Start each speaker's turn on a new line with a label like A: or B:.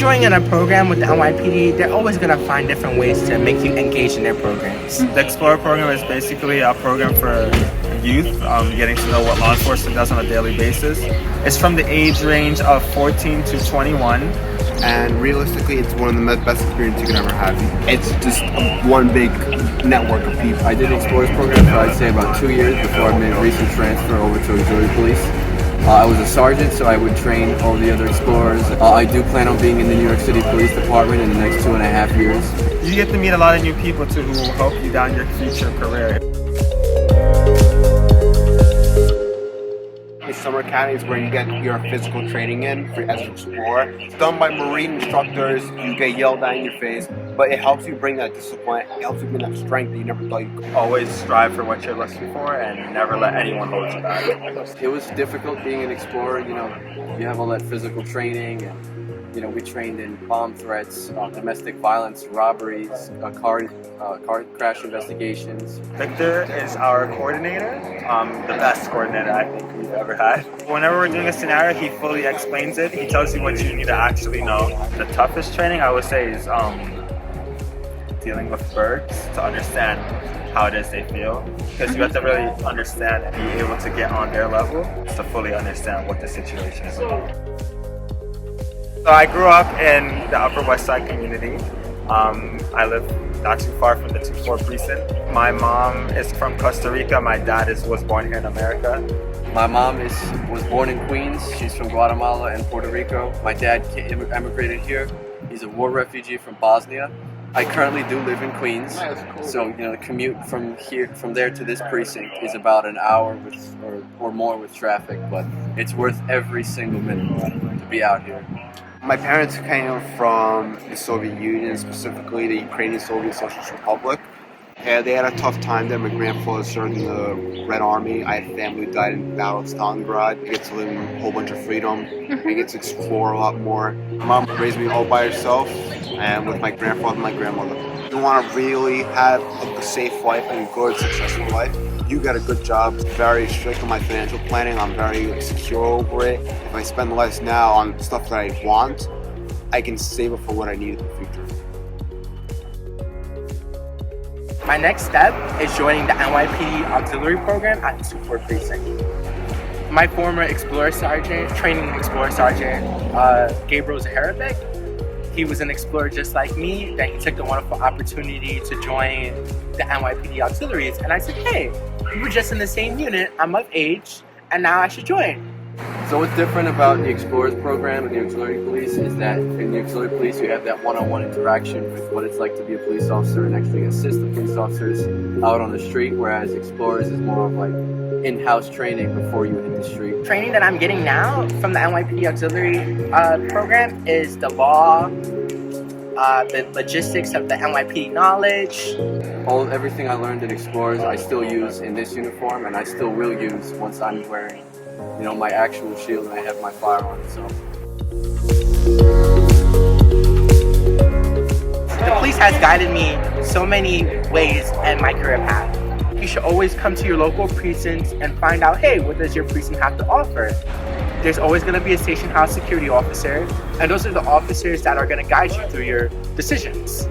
A: joining in a program with the NYPD, they're always going to find different ways to make you engage in their programs.
B: The Explorer program is basically a program for youth, getting to know what law enforcement does on a daily basis. It's from the age range of 14 to 21.
C: And realistically, it's one of the best experiences you can ever have. It's just one big network of people.
D: I did the Explorers program for I'd say about 2 years before I made a recent transfer over to auxiliary police. I was a sergeant, so I would train all the other Explorers. I do plan on being in the New York City Police Department in the next 2.5 years.
B: You get to meet a lot of new people too who will help you down your future career.
C: Summer academy is where you get your physical training in as an explorer. It's done by Marine instructors. You get yelled at in your face, but it helps you bring that discipline. It helps you bring that strength that you never thought you could.
B: Always strive for what you're looking for and never let anyone hold you back.
D: It was difficult being an explorer. You have all that physical training, and we trained in bomb threats, domestic violence, robberies, car crash investigations.
B: Victor is our coordinator, the best coordinator I think we've ever had. Whenever we're doing a scenario, he fully explains it. He tells you what you need to actually know. The toughest training I would say is dealing with birds, to understand how it is they feel, because you have to really understand and be able to get on their level to fully understand what the situation is about. So I grew up in the Upper West Side community. I live not too far from the 2-4 precinct. My mom is from Costa Rica. My dad was born here in America.
D: My mom was born in Queens. She's from Guatemala and Puerto Rico. My dad emigrated here. He's a war refugee from Bosnia. I currently do live in Queens, so the commute from there to this precinct is about an hour or more with traffic, but it's worth every single minute to be out here.
C: My parents came from the Soviet Union, specifically the Ukrainian Soviet Socialist Republic. And they had a tough time there. My grandfather served in the Red Army. I had family who died in the Battle of Stalingrad. I get to live in a whole bunch of freedom. I get to explore a lot more. My mom raised me all by herself, and with my grandfather and my grandmother. If you want to really have a safe life and a good, successful life, you got a good job. Very strict on my financial planning. I'm very secure over it. If I spend less now on stuff that I want, I can save it for what I need in the future.
A: My next step is joining the NYPD auxiliary program at the 2-4 precinct. My former training Explorer Sergeant, Gabriel Zahirovic, he was an explorer just like me. Then he took the wonderful opportunity to join the NYPD auxiliaries, and I said, hey, we were just in the same unit, I'm of age, and now I should join.
D: So what's different about the Explorers program and the auxiliary police is that in the auxiliary police you have that one-on-one interaction with what it's like to be a police officer and actually assist the police officers out on the street, whereas Explorers is more of like in-house training before you hit the street.
A: Training that I'm getting now from the NYPD auxiliary program is the law, the logistics of the NYPD knowledge.
D: Everything I learned at Explorers I still use in this uniform, and I still will use once I'm wearing my actual shield and I have my firearm itself.
A: The police has guided me so many ways in my career path. You should always come to your local precinct and find out, hey, what does your precinct have to offer? There's always going to be a station house security officer, and those are the officers that are going to guide you through your decisions.